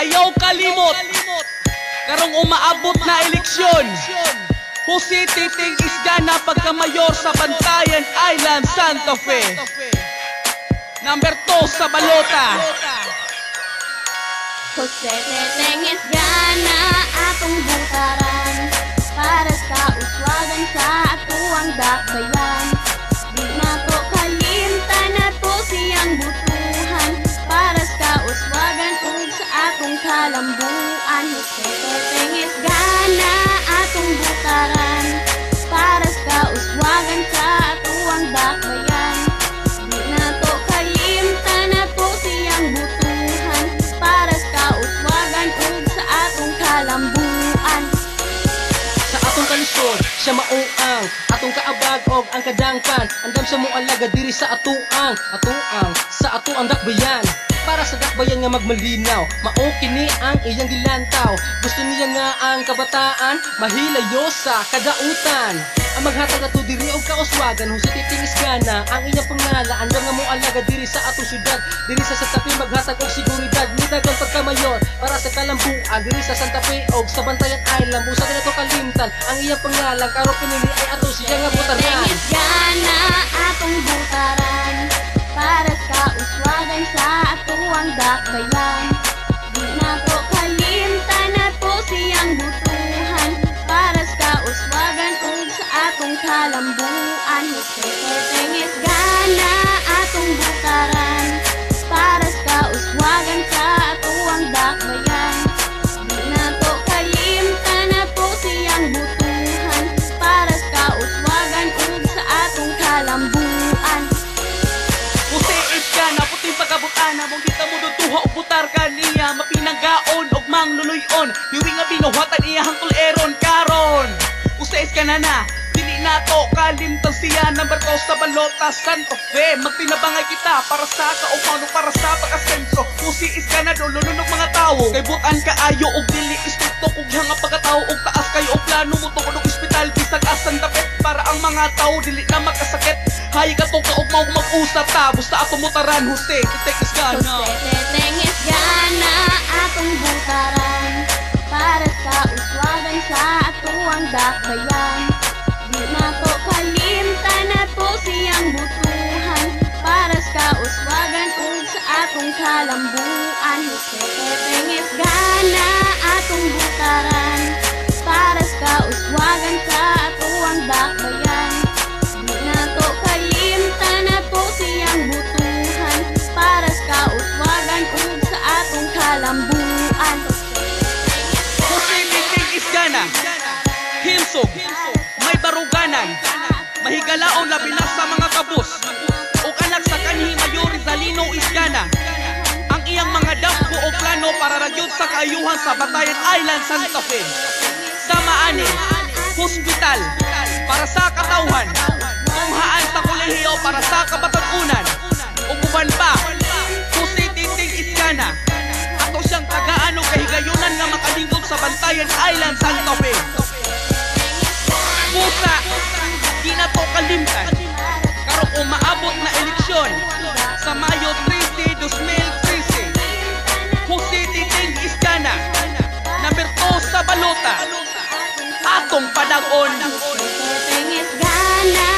ayaw kalimot karong umaabot na eleksyon. Jose Titing Isgana pagkamayor sa Bantayan Island, Santa Fe. Number 2 sa balota. Jose Titing Isgana atong butaran para sa uswagan sa atuang dakbayan. Di na to kalimtan na to siyang butuhan para sa uswagan ug sa atong kalambuan. Jose Titing Isgana atong butaran para sa uswagan sa atuang dakbayan. Di na to kalimtan na to siyang butuhan para sa uswagan ug sa atong kalambuan. Sa atong kalisod, siya mauang atong kaabag og ang kadangkan. Andam siya moalaga diri sa atuang sa atuang dakbayan. Para sa dakbayan nga magmalinaw, mao kini ang iyang gilantaw. Gusto niya nga ang kabataan mahilayo sa kadautan. Ang maghatag ato diri og kauswagan, Jose Titing Isgana ang iyang pangala. Andam nga moalaga diri sa atong syudad, diri sa Santa Fe maghatag og seguridad. Nitagang pagkamayor para sa kalambuan diri sa Santa Fe og sa Bantayan Island. Busa na to kalimtan ang iyang pangalan, karon pinili ay ato siya nga butaran. Isgana atong butaran para sa uswagan sa atuang dakbayan. Di na to kalimtan na to siyang butuhan para sa uswagan ug sa atong kalambuan. Jose Titing Isgana atong butaran para sa uswagan sa atuang dakbayan. Di na to kalimtan na to siyang butuhan para sa uswagan ug sa atong kalambuan. Jose Isgana puting pagkabutan mong kita mo duduha og butar kaniya mapinanggaon og mangluloyon. Diwi nga binuhatan iya hangtol eron karon. Jose Isgana na dili nato kalimtan siya. Number 2 sa balota Santa Fe. Magtinabangay kita para sa kaupano para sa pag-asenso. Jose Isgana do lulunog mga tawo kay butan kaayo og dili istrikto ug hanga pagkatawo og taas kayo og plano mo tungod og ospital bisag Santa Fe para ang mga tawo dili na makasakit. Hay ka to kaog mao mag-usap ta basta ato mutaran Jose Titing Isgana. Jose Titing Isgana atong butaran para sa uswagan sa atuang dakbayan. Di na to kalimtan na to siyang butuhan para sa uswagan ug sa atong kalambuan. Jose Titing Isgana atong butaran para sa uswagan sa atuang dakbayan. Di na to kalimtan na to siyang butuhan para sa uswagan ug sa atong kalambuan. Jose Titing Isgana himsog may baruganan mahigalaon labi na sa mga kabus ug anak sa kanhi Mayor Rizalino Isgana. Ang iyang mga damgo o plano para ragyod sa kaayuhan sa Bantayan Island, Santa Fe. Samaani, hospital para sa katawhan, tunghaan sa kolehiyo para sa kabatagunan, ug uban pa. Jose Titing Isgana ato siyang tagaan og kahigayunan nga makalingkod sa Bantayan Island, Santa Fe. Pusa, di na to kalimtan karong umaabot na eleksyon sa Mayo 13, 2013. Jose Titing Isgana, number 2 sa balota, atong padagon. Jose Titing Isgana